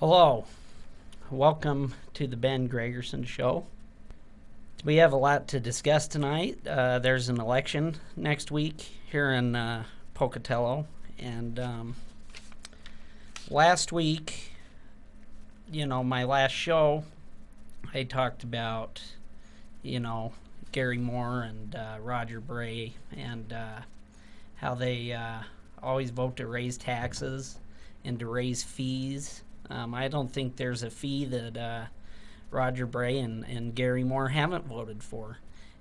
Hello, welcome to the Ben Gregersen Show. We have a lot to discuss tonight. There's an election next week here in Pocatello, and last week, my last show, I talked about, Gary Moore and Roger Bray and how they always vote to raise taxes and to raise fees. I don't think there's a fee that Roger Bray and Gary Moore haven't voted for.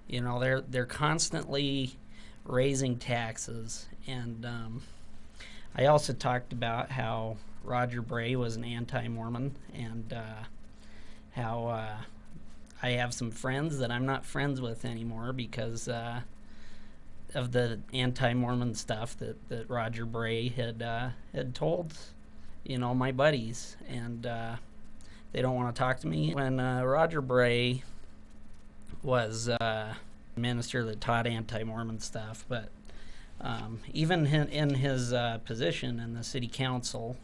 They're constantly raising taxes, and I also talked about how Roger Bray was an anti-Mormon, and how I have some friends that I'm not friends with anymore because of the anti-Mormon stuff that Roger Bray had told my buddies, and they don't want to talk to me. When Roger Bray was a minister that taught anti-Mormon stuff, but even in his position in the city council,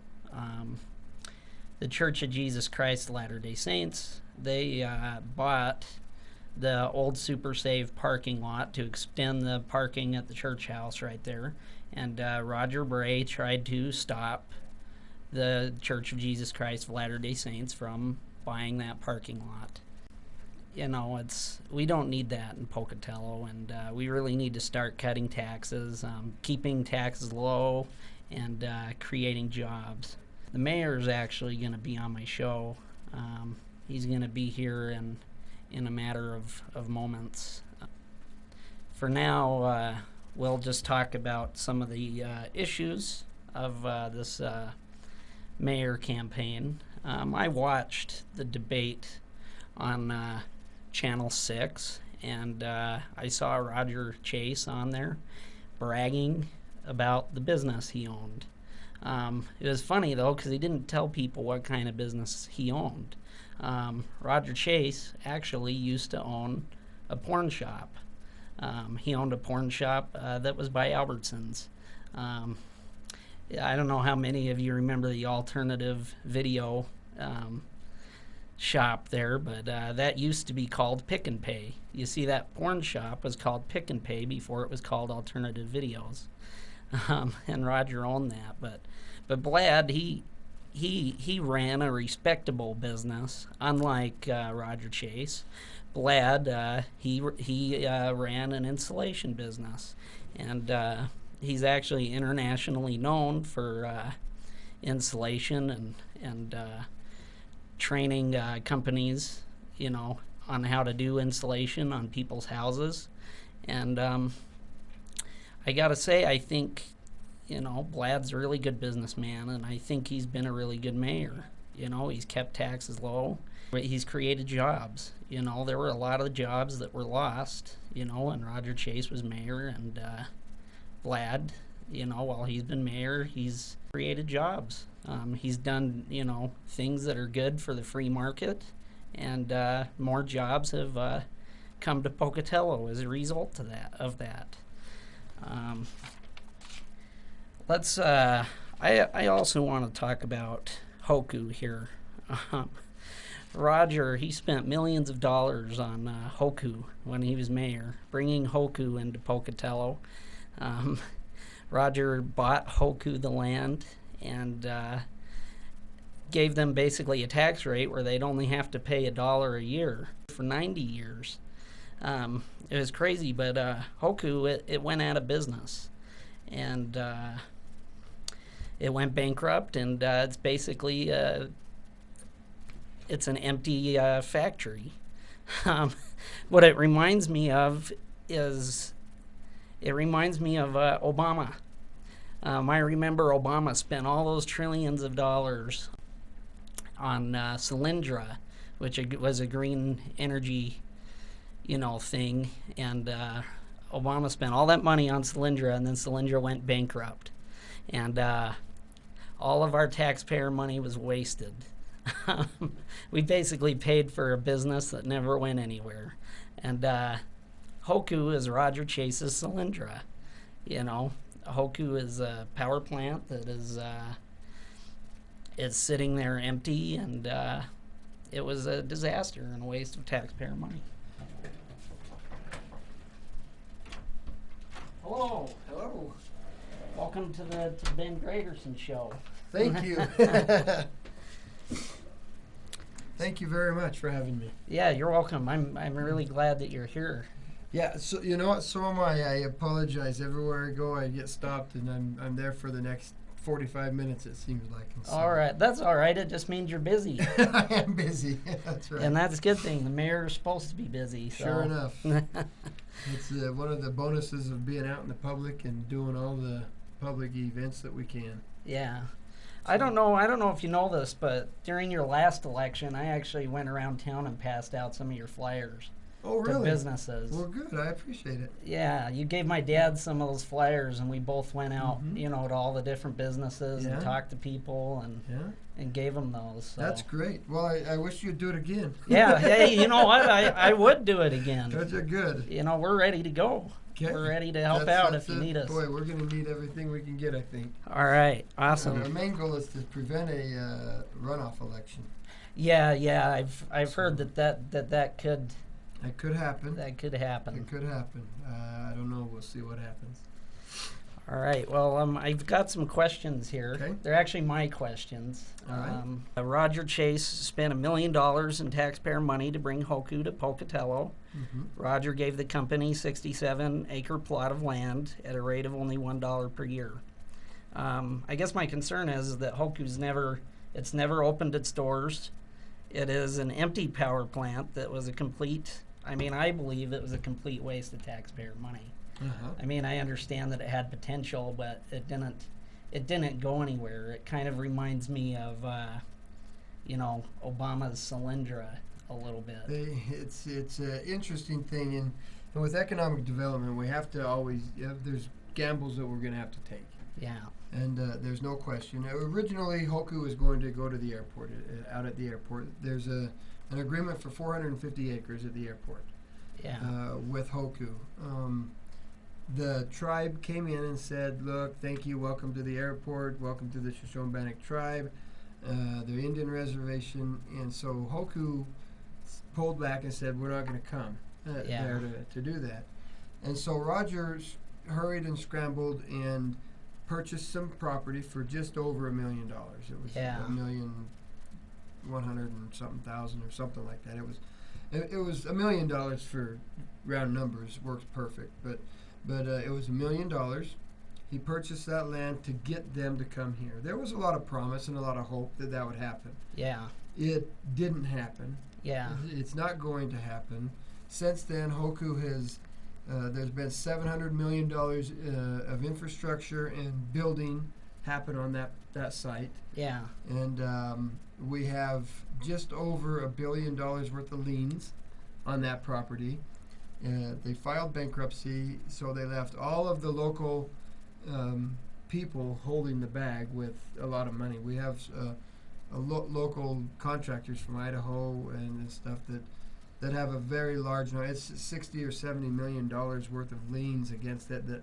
the Church of Jesus Christ of Latter-day Saints, they bought the old Super Save parking lot to extend the parking at the church house right there, and Roger Bray tried to stop the Church of Jesus Christ of Latter-day Saints from buying that parking lot. We don't need that in Pocatello, and we really need to start cutting taxes, keeping taxes low, and creating jobs. The mayor's actually going to be on my show. He's going to be here in a matter of moments. For now, we'll just talk about some of the issues of this mayor campaign. I watched the debate on Channel 6, and I saw Roger Chase on there bragging about the business he owned. It was funny, though, because he didn't tell people what kind of business he owned. Roger Chase actually used to own a porn shop. He owned a porn shop that was by Albertsons. I don't know how many of you remember the alternative video shop there, but that used to be called Pick and Pay. You see, that porn shop was called Pick and Pay before it was called Alternative Videos. And Roger owned that, but Blad, he ran a respectable business, unlike Roger Chase. Blad, he ran an insulation business, and he's actually internationally known for insulation and training companies, on how to do insulation on people's houses. And I gotta say, I think, Blad's a really good businessman, and I think he's been a really good mayor. He's kept taxes low. He's created jobs. There were a lot of jobs that were lost, when Roger Chase was mayor, and Blad, while he's been mayor, he's created jobs. He's done, things that are good for the free market, and more jobs have come to Pocatello as a result of that. I also want to talk about Hoku here. Roger, he spent millions of dollars on Hoku when he was mayor, bringing Hoku into Pocatello. Roger bought Hoku the land and gave them basically a tax rate where they'd only have to pay $1 a year for 90 years. It was crazy, but Hoku, it went out of business, and it went bankrupt, and it's basically it's an empty factory. What it reminds me of is Obama. I remember Obama spent all those trillions of dollars on Solyndra, which was a green energy, thing, and Obama spent all that money on Solyndra, and then Solyndra went bankrupt, and all of our taxpayer money was wasted. We basically paid for a business that never went anywhere, and Hoku is Roger Chase's Solyndra. Hoku is a power plant that is it's sitting there empty, and it was a disaster and a waste of taxpayer money. Hello. Hello. Welcome to the Ben Gregersen Show. Thank you. Thank you very much for having me. Yeah, you're welcome. I'm really glad that you're here. Yeah, so you know what? So am I. I apologize. Everywhere I go, I get stopped, and I'm there for the next 45 minutes. It seems like. And so All right, that's all right. It just means you're busy, I am busy. That's right. and that's a good thing. The mayor's supposed to be busy. So. Sure enough. It's one of the bonuses of being out in the public and doing all the public events that we can. Yeah. I don't know if you know this, but during your last election, I actually went around town and passed out some of your flyers Oh, to really? businesses. Well, good. I appreciate it. Yeah, you gave my dad some of those flyers, and we both went out, Mhm. to all the different businesses Yeah. and talked to people Yeah, and gave them those. So. that's great. Well, I wish you'd do it again. Yeah, hey, you know what? I would do it again. That's good. We're ready to go. Okay. We're ready to help out if you it. need us. Boy, we're going to need everything we can get, I think. All right, awesome. Our main goal is to prevent a runoff election. Yeah, I've heard that could That could happen. That could happen. It could happen. I don't know. We'll see what happens. All right. Well, I've got some questions here. Okay. They're actually my questions. All right. Roger Chase spent $1 million in taxpayer money to bring Hoku to Pocatello. Mm-hmm. Roger gave the company 67-acre plot of land at a rate of only $1 per year. I guess my concern is that Hoku's never opened its doors. It is an empty power plant that was I believe it was a complete waste of taxpayer money. Uh-huh. I understand that it had potential, but it didn't go anywhere. It kind of reminds me of, Obama's Solyndra a little bit. It's an interesting thing, and with economic development, we have to always there's gambles that we're going to have to take. Yeah. And there's no question. Originally, Hoku was going to go to the airport, out at the airport. There's an agreement for 450 acres at the airport. Yeah. With Hoku. The tribe came in and said, look, thank you, welcome to the airport, welcome to the Shoshone-Bannock tribe, their Indian reservation. And so Hoku pulled back and said, we're not going to come there to do that. And so Rogers hurried and scrambled and purchased some property for just over $1 million. It was $1,100,000 and something thousand or something like that. It was $1 million for round numbers, works perfect. But it was $1 million. He purchased that land to get them to come here. There was a lot of promise and a lot of hope that would happen. Yeah. It didn't happen. Yeah. It's not going to happen. Since then, Hoku has there's been $700 million of infrastructure and building happen on that site. Yeah. And we have just over $1 billion worth of liens on that property. They filed bankruptcy, so they left all of the local people holding the bag with a lot of money. We have local contractors from Idaho and stuff that have a very large number. It's $60 or $70 million worth of liens against that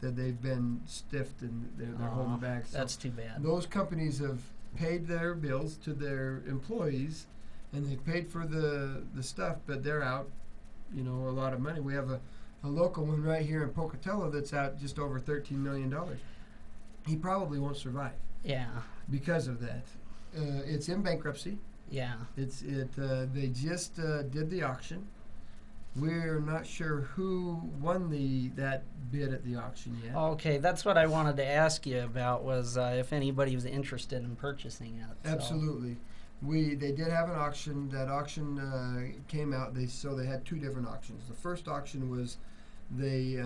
they've been stiffed and they're holding the bag. So that's too bad. those companies have paid their bills to their employees, and they've paid for the stuff, but they're out, a lot of money. We have a local one right here in Pocatello that's out just over $13 million. He probably won't survive. Yeah. Because of that. It's in bankruptcy. Yeah. They just did the auction. We're not sure who won that bid at the auction yet. Okay, that's what I wanted to ask you about was if anybody was interested in purchasing it. Absolutely. They did have an auction. That auction came out. They had two different auctions. The first auction was they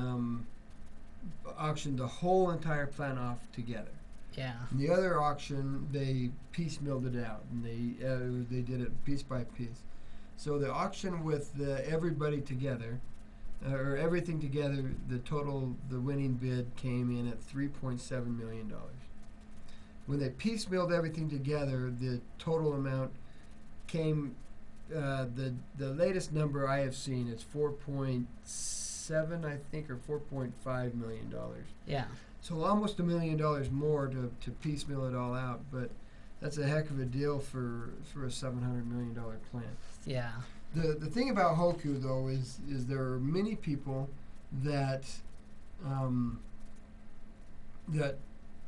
auctioned the whole entire plant off together. Yeah. And the other auction, they piecemealed it out, and they did it piece by piece. So the auction with everybody together, or everything together, the winning bid came in at $3.7 million. When they piecemealed everything together, the total amount came, the latest number I have seen is 4.7, I think, or $4.5 million. Yeah. So almost $1 million more to piecemeal it all out, but that's a heck of a deal for a $700 million plant. Yeah. The thing about Hoku though is there are many people that that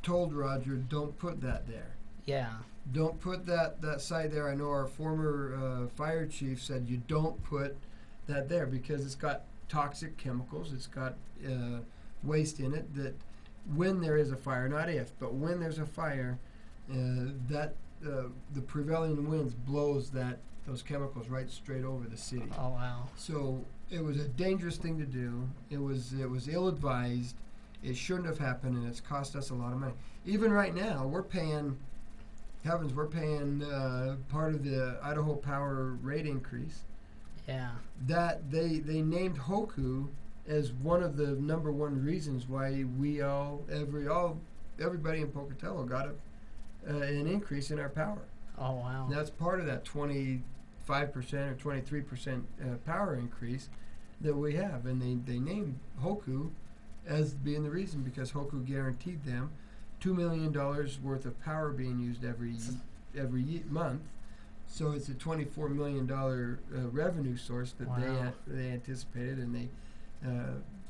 told Roger, don't put that there. Yeah. Don't put that site there. I know our former fire chief said you don't put that there because it's got toxic chemicals. It's got waste in it that when there is a fire, not if, but when there's a fire, the prevailing winds blows those chemicals right straight over the city. Oh, wow. So it was a dangerous thing to do. It was ill-advised. It shouldn't have happened, and it's cost us a lot of money. Even right now, we're paying part of the Idaho Power rate increase. Yeah. That they named Hoku as one of the number one reasons why everybody in Pocatello got an increase in our power. Oh, wow. That's part of that 25% or 23% power increase that we have, and they named Hoku as being the reason because Hoku guaranteed them $2 million worth of power being used every month. So it's a $24 million revenue source that Wow. they anticipated and they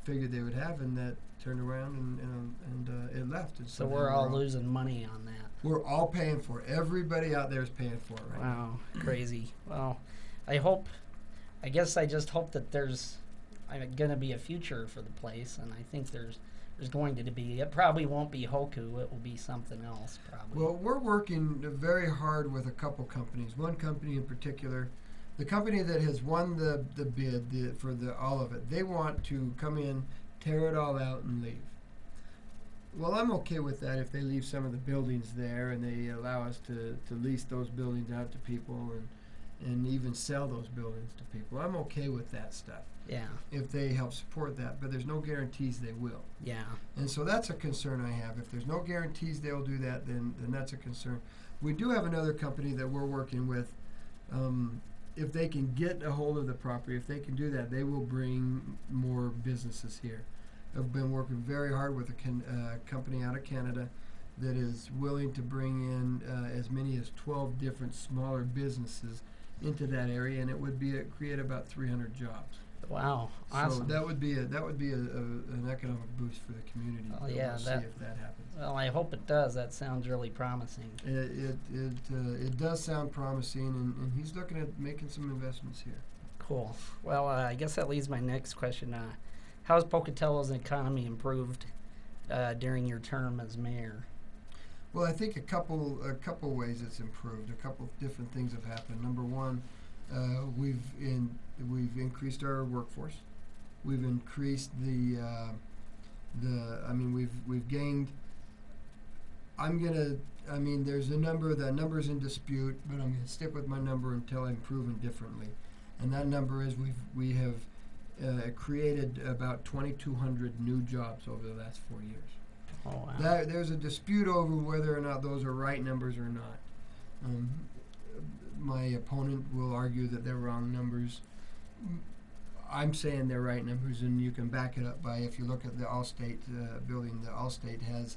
figured they would have, and that turned around and it left. And So we're all losing money on that. We're all paying for it. Everybody out there is paying for it right now. Wow, crazy. Well, I guess I just hope that there's going to be a future for the place, and I think there's going to be. It probably won't be Hoku. It will be something else, probably. Well, we're working very hard with a couple companies. One company in particular, the company that has won the bid for all of it, they want to come in, tear it all out, and leave. Well, I'm okay with that if they leave some of the buildings there and they allow us to lease those buildings out to people and even sell those buildings to people. I'm okay with that stuff. Yeah. If they help support that, but there's no guarantees they will. Yeah. And so that's a concern I have. If there's no guarantees they'll do that, then that's a concern. We do have another company that we're working with. If they can get a hold of the property, if they can do that, they will bring more businesses here. I've been working very hard with a company out of Canada that is willing to bring in as many as 12 different smaller businesses into that area, and it would create about 300 jobs. Wow, awesome. So that would be an economic boost for the community. Oh, We'll yeah, see if that happens. Well, I hope it does. That sounds really promising. It does sound promising, and he's looking at making some investments here. Cool. Well, I guess that leads my next question. How has Pocatello's economy improved during your term as mayor? Well, I think a couple ways it's improved. A couple different things have happened. Number one, we've increased our workforce. We've increased we've gained. There's a number. That number's in dispute, but I'm going to stick with my number until I'm proven differently. And that number is we have created about 2,200 new jobs over the last 4 years. Oh, wow. There's a dispute over whether or not those are right numbers or not. My opponent will argue that they're wrong numbers. I'm saying they're right numbers, and you can back it up by if you look at the Allstate building. The Allstate has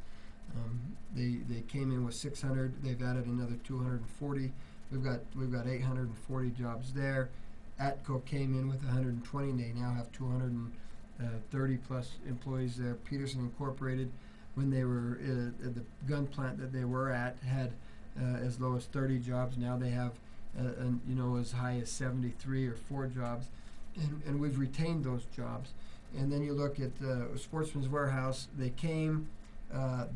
they came in with 600. They've added another 240. We've got 840 jobs there. Atco came in with 120. They now have 230 plus employees there. Peterson Incorporated, when they were at the gun plant that they were at, had as low as 30 jobs. Now they have as high as 73 or 4 jobs, and we've retained those jobs. And then you look at Sportsman's Warehouse. They came,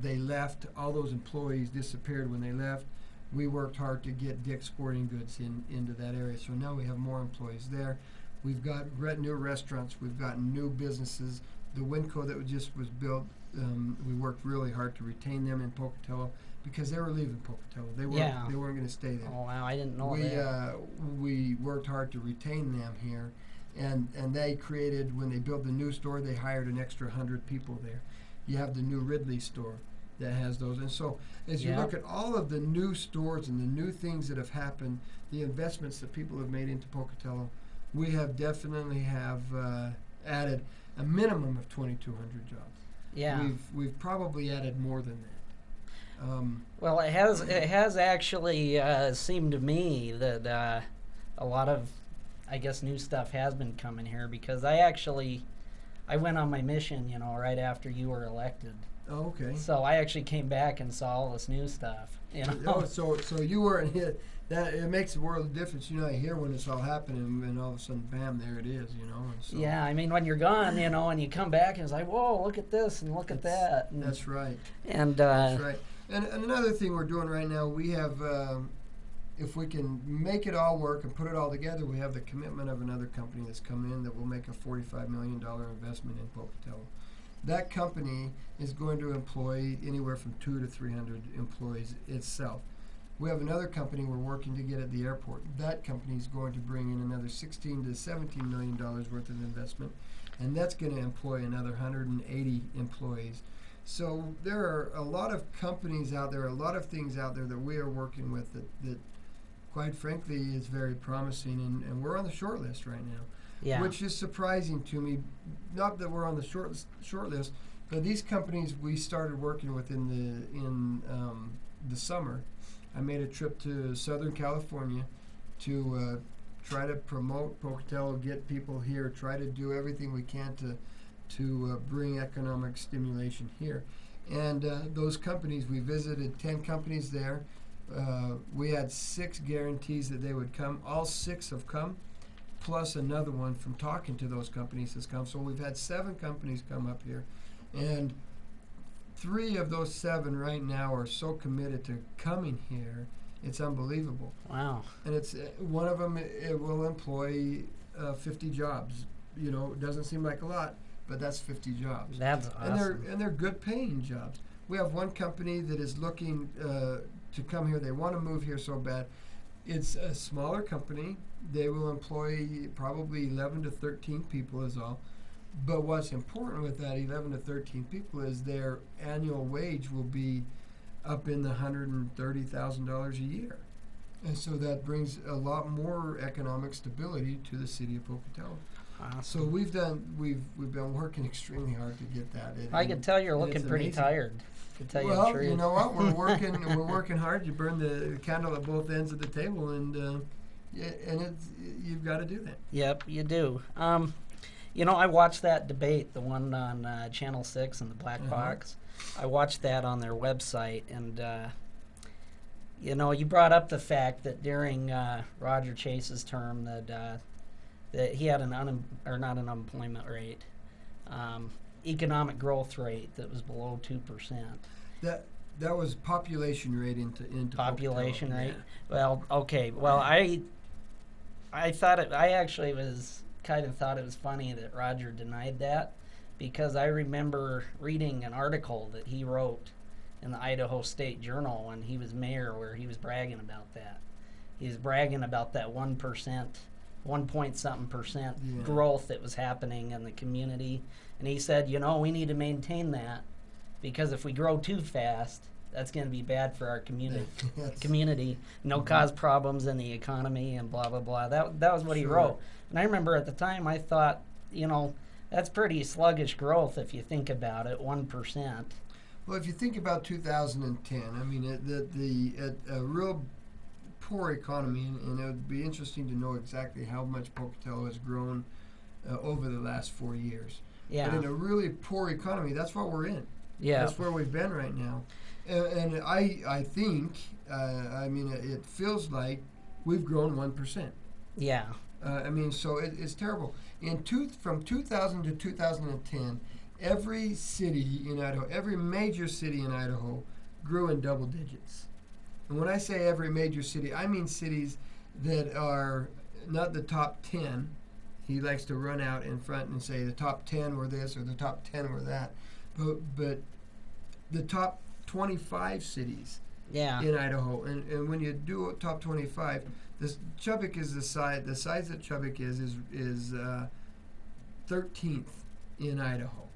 they left. All those employees disappeared when they left. We worked hard to get Dick's Sporting Goods into that area, so now we have more employees there. We've got new restaurants. We've got new businesses. The Winco that just was built, we worked really hard to retain them in Pocatello because they were leaving Pocatello. They weren't going to stay there. Oh, wow, I didn't know that. We worked hard to retain them here, and they created, when they built the new store, they hired an extra 100 people there. You have the new Ridley store that has those. And so as you look at all of the new stores and the new things that have happened, the investments that people have made into Pocatello, we have definitely added a minimum of 2,200 jobs. Yeah. We've probably added more than that. Well, it has actually seemed to me that a lot of, I guess, new stuff has been coming here, because I went on my mission, right after you were elected. Oh, okay. So I actually came back and saw all this new stuff. Oh, so you weren't here. That it makes a world of difference. You're not here when it's all happening, and all of a sudden, bam, there it is. And so yeah, I mean, when you're gone, and you come back, and it's like, whoa, look at this and look at that. And, that's right. And that's right. And another thing we're doing right now, we have, if we can make it all work and put it all together, we have the commitment of another company that's come in that will make a $45 million investment in Pocatello. That company is going to employ anywhere from 200 to 300 employees itself. We have another company we're working to get at the airport. That company is going to bring in another $16 to $17 million worth of investment, and that's going to employ another 180 employees. So there are a lot of companies out there, a lot of things out there that we are working with that quite frankly, is very promising, and we're on the short list right now. yeah. Which is surprising to me. Not that we're on the short list, but these companies we started working with in the summer. I made a trip to Southern California to try to promote Pocatello, get people here, try to do everything we can to bring economic stimulation here. And those companies, we visited 10 companies there. We had 6 guarantees that they would come. All 6 have come, plus another one from talking to those companies has come. So we've had 7 companies come up here, and 3 of those 7 right now are so committed to coming here, it's unbelievable. Wow. And it's one of them, it will employ 50 jobs. It doesn't seem like a lot, but that's 50 jobs. That's awesome. And they're good paying jobs. We have one company that is looking to come here. They want to move here so bad. It's a smaller company. They will employ probably 11 to 13 people is all. But what's important with that 11 to 13 people is their annual wage will be up in the $130,000 a year. And so that brings a lot more economic stability to the city of Pocatello. Awesome. So we've been working extremely hard to get that. I can tell you're looking pretty amazing. tired. To tell you the Well, truth. you know what? We're working hard. You burn the candle at both ends of the table, and you've got to do that. Yep, you do. I watched that debate, the one on Channel 6 and the Black Box. I watched that on their website, and you brought up the fact that during Roger Chase's term that he had not an unemployment rate, economic growth rate that was below 2%. That was population rate into population Pocatello. rate. Yeah. Well, okay. Well, I actually was kind of thought it was funny that Roger denied that, because I remember reading an article that he wrote in the Idaho State Journal when he was mayor, where he was bragging about that. He was bragging about that 1%, 1 point something percent growth that was happening in the community. And he said, we need to maintain that, because if we grow too fast, that's going to be bad for our community. Cause problems in the economy and blah, blah, blah. That was what he wrote. And I remember at the time I thought, that's pretty sluggish growth if you think about it, 1%. Well, if you think about 2010, I mean, a real poor economy, and it would be interesting to know exactly how much Pocatello has grown over the last 4 years. Yeah. But in a really poor economy, that's what we're in. Yeah. That's where we've been right now. And I think, it feels like we've grown 1%. Yeah. So it's terrible. From 2000 to 2010, every city in Idaho, every major city in Idaho grew in double digits. And when I say every major city, I mean cities that are not the top 10. He likes to run out in front and say the top 10 were this or the top 10 were that. But the top 25 cities in Idaho. And when you do a top 25, Chubbuck is the size that Chubbuck is 13th in Idaho,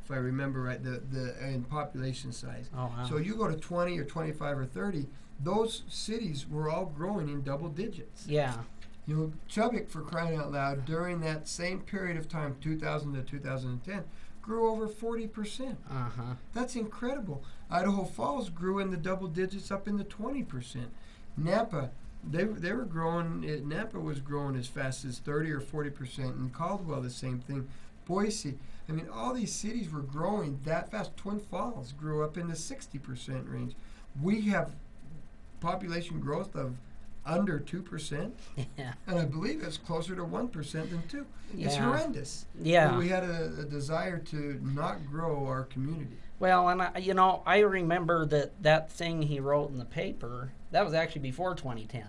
if I remember right, in population size. Oh, wow. So you go to 20 or 25 or 30, those cities were all growing in double digits. Yeah. Chubbuck, for crying out loud, during that same period of time, 2000 to 2010, grew over 40%. Uh-huh. That's incredible. Idaho Falls grew in the double digits, up in the 20%. Nampa, they were growing. Nampa was growing as fast as 30 or 40%, and Caldwell the same thing. Boise, I mean, all these cities were growing that fast. Twin Falls grew up in the 60% range. We have population growth of under 2%, Yeah. and I believe it's closer to 1% than 2. It's Yeah. horrendous. Yeah. But we had a desire to not grow our community. Well, and I remember that thing he wrote in the paper. That was actually before 2010.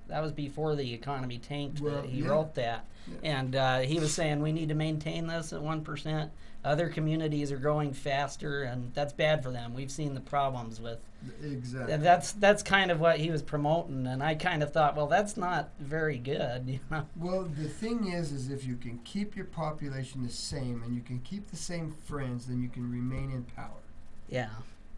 That was before the economy tanked. Well, That he yeah. wrote that, Yeah. and he was saying we need to maintain this at 1%. Other communities are growing faster, and that's bad for them. We've seen the problems with. Exactly. And that's kind of what he was promoting, and I kind of thought, well, that's not very good. Well, the thing is if you can keep your population the same and you can keep the same friends, then you can remain in power. Yeah.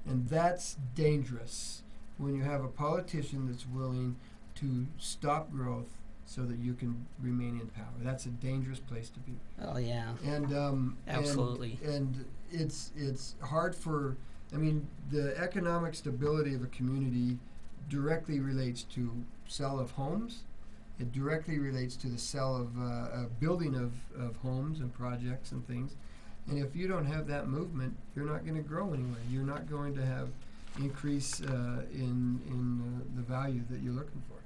And that's dangerous when you have a politician that's willing to stop growth so that you can remain in power. That's a dangerous place to be. Oh yeah. And Absolutely. And it's hard for. I mean, the economic stability of a community directly relates to sale of homes. It directly relates to the sale of building of homes and projects and things. And if you don't have that movement, you're not going to grow anywhere. You're not going to have increase in the value that you're looking for.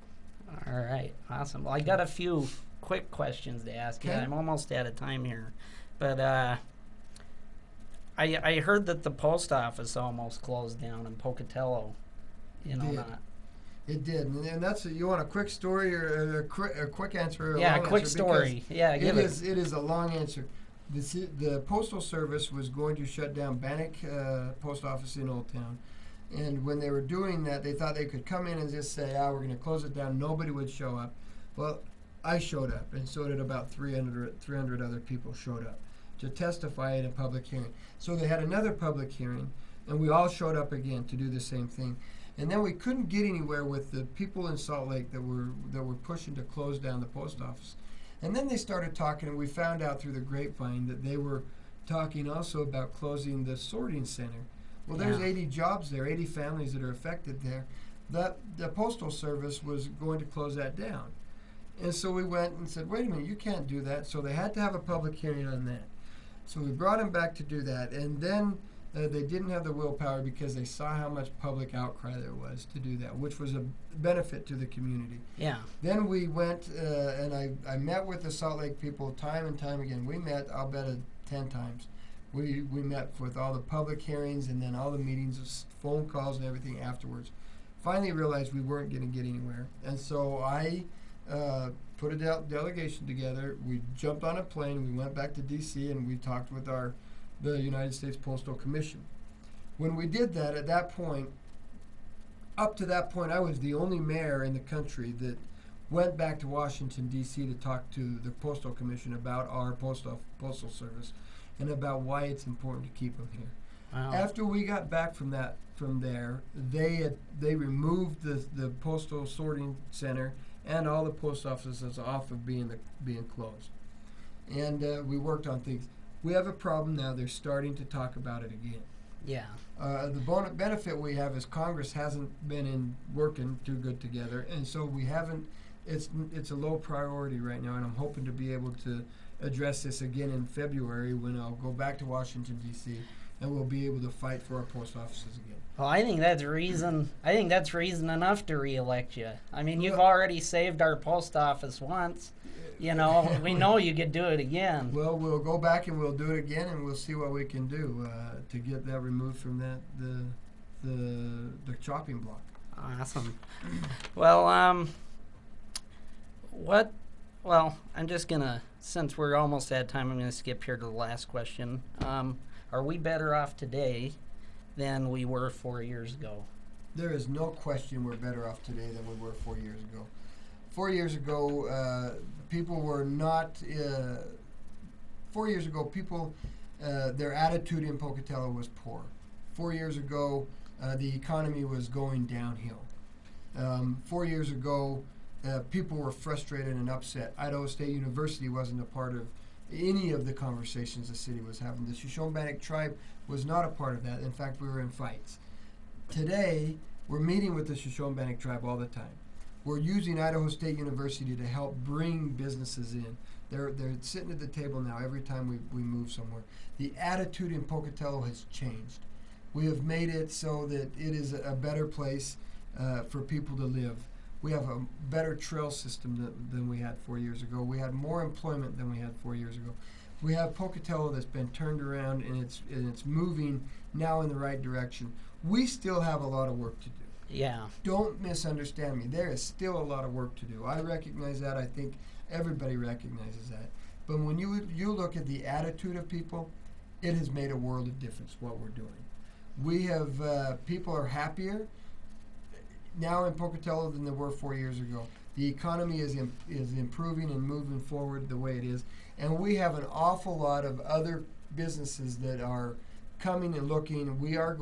All right. Awesome. Well, I got a few quick questions to ask you. Okay. I'm almost out of time here, but I heard that the post office almost closed down in Pocatello. Did. Not. It did, and that's you want a quick story or a quick answer? Or a Yeah, long a quick answer? story. Yeah, give it. It is a long answer. The Postal Service was going to shut down Bannock Post Office in Old Town, and when they were doing that, they thought they could come in and just say, we're going to close it down. Nobody would show up. Well, I showed up, and so did about 300 other people showed up to testify in a public hearing. So they had another public hearing, and we all showed up again to do the same thing. And then we couldn't get anywhere with the people in Salt Lake that were pushing to close down the post office. And then they started talking, and we found out through the grapevine that they were talking also about closing the sorting center. Well, there's 80 jobs there, 80 families that are affected there. The Postal Service was going to close that down. And so we went and said, wait a minute, you can't do that. So they had to have a public hearing on that. So we brought him back to do that. And then they didn't have the willpower because they saw how much public outcry there was to do that, which was a benefit to the community. Yeah. Then we went and I met with the Salt Lake people time and time again. We met, I'll bet, 10 times. We met with all the public hearings and then all the meetings, phone calls and everything afterwards. Finally realized we weren't going to get anywhere. And so I put a delegation together. We jumped on a plane. We went back to D.C. and we talked with the United States Postal Commission. When we did that, at that point, up to that point, I was the only mayor in the country that went back to Washington, D.C. to talk to the Postal Commission about our postal service and about why it's important to keep them here. Wow. After we got back from there, they removed the postal sorting center and all the post offices off of being closed. And we worked on things. We have a problem now. They're starting to talk about it again. Yeah. The benefit we have is Congress hasn't been working too good together, and so we haven't. It's a low priority right now, and I'm hoping to be able to address this again in February when I'll go back to Washington D.C. and we'll be able to fight for our post offices again. Well, I think that's reason enough to reelect you. I mean, you've Well, already saved our post office once. We know you could do it again. Well, we'll go back and we'll do it again, and we'll see what we can do to get that removed from the chopping block. Awesome. Well, I'm just gonna, since we're almost at time, I'm gonna skip here to the last question. Are we better off today than we were 4 years ago? There is no question we're better off today than we were 4 years ago. 4 years ago, people were not. 4 years ago, people, their attitude in Pocatello was poor. 4 years ago, the economy was going downhill. 4 years ago, people were frustrated and upset. Idaho State University wasn't a part of any of the conversations the city was having. The Shoshone-Bannock tribe was not a part of that. In fact, we were in fights. Today, we're meeting with the Shoshone-Bannock tribe all the time. We're using Idaho State University to help bring businesses in. They're sitting at the table now every time we move somewhere. The attitude in Pocatello has changed. We have made it so that it is a better place for people to live. We have a better trail system than we had 4 years ago. We had more employment than we had 4 years ago. We have Pocatello that's been turned around, and it's moving now in the right direction. We still have a lot of work to do. Yeah. Don't misunderstand me. There is still a lot of work to do. I recognize that. I think everybody recognizes that. But when you look at the attitude of people, it has made a world of difference what we're doing. We have people are happier now in Pocatello than they were 4 years ago. The economy is improving and moving forward the way it is, and we have an awful lot of other businesses that are coming and looking. We're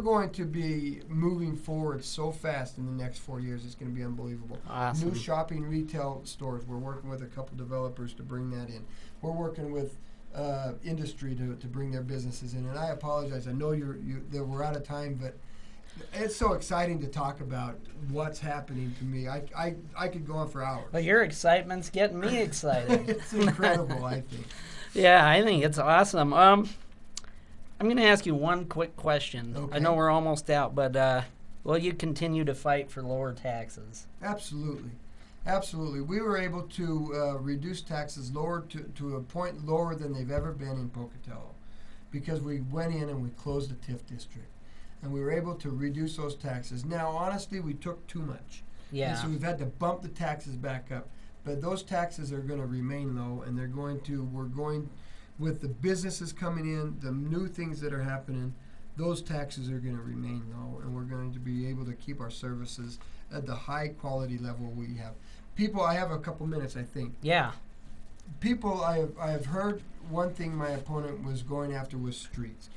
going to be moving forward so fast in the next 4 years. It's going to be unbelievable. Awesome. New shopping retail stores. We're working with a couple developers to bring that in. We're working with industry to bring their businesses in. And I apologize. I know that we're out of time, but it's so exciting to talk about what's happening to me. I could go on for hours. Well, your excitement's getting me excited. It's incredible, I think. Yeah, I think it's awesome. I'm going to ask you one quick question. Okay. I know we're almost out, but will you continue to fight for lower taxes? Absolutely. Absolutely. We were able to reduce taxes lower to a point lower than they've ever been in Pocatello, because we went in and we closed the TIF district. And we were able to reduce those taxes. Now, honestly, we took too much. Yeah. And so we've had to bump the taxes back up. But those taxes are going to remain low, and we're going, with the businesses coming in, the new things that are happening, those taxes are going to remain low, and we're going to be able to keep our services at the high quality level we have. People, I have a couple minutes, I think. Yeah. People, I have heard one thing my opponent was going after was streets.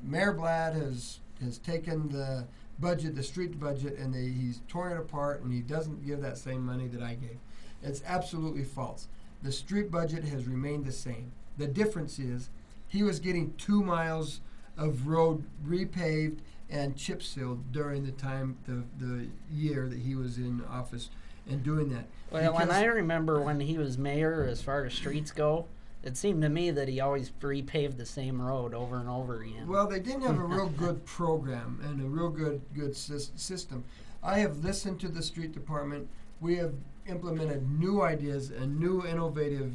Mayor Blad has taken the budget, the street budget, and he's torn it apart, and he doesn't give that same money that I gave. It's absolutely false. The street budget has remained the same. The difference is he was getting 2 miles of road repaved and chip sealed during the time, the year that he was in office and doing that. Well, and I remember when he was mayor, as far as streets go, it seemed to me that he always repaved the same road over and over again. Well, they didn't have a real good program and a real good system. I have listened to the street department. We have implemented new ideas and new innovative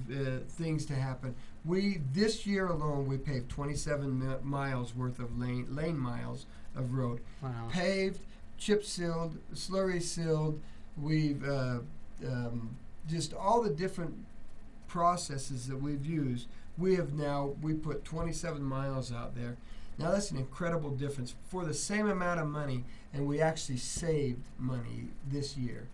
things to happen. This year alone, we paved 27 miles worth of lane miles of road. Wow. Paved, chip sealed, slurry sealed. We've just all the different processes that we've used. We put 27 miles out there. Now that's an incredible difference for the same amount of money, and we actually saved money this year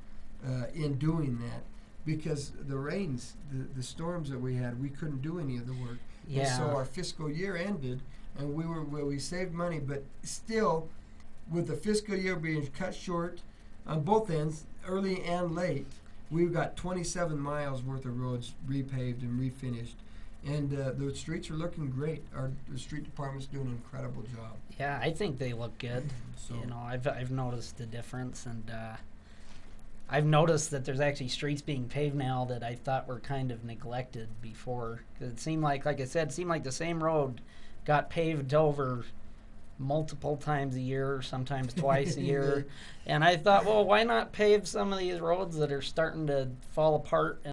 in doing that, because the rains, the storms that we had, we couldn't do any of the work. Yeah. And so our fiscal year ended, and we saved money, but still, with the fiscal year being cut short on both ends, early and late, we've got 27 miles worth of roads repaved and refinished, and the streets are looking great. The street department's doing an incredible job. Yeah, I think they look good. So, I've noticed the difference, and I've noticed that there's actually streets being paved now that I thought were kind of neglected before. 'Cause it seemed like I said, the same road got paved over multiple times a year, sometimes twice a year. And I thought, well, why not pave some of these roads that are starting to fall apart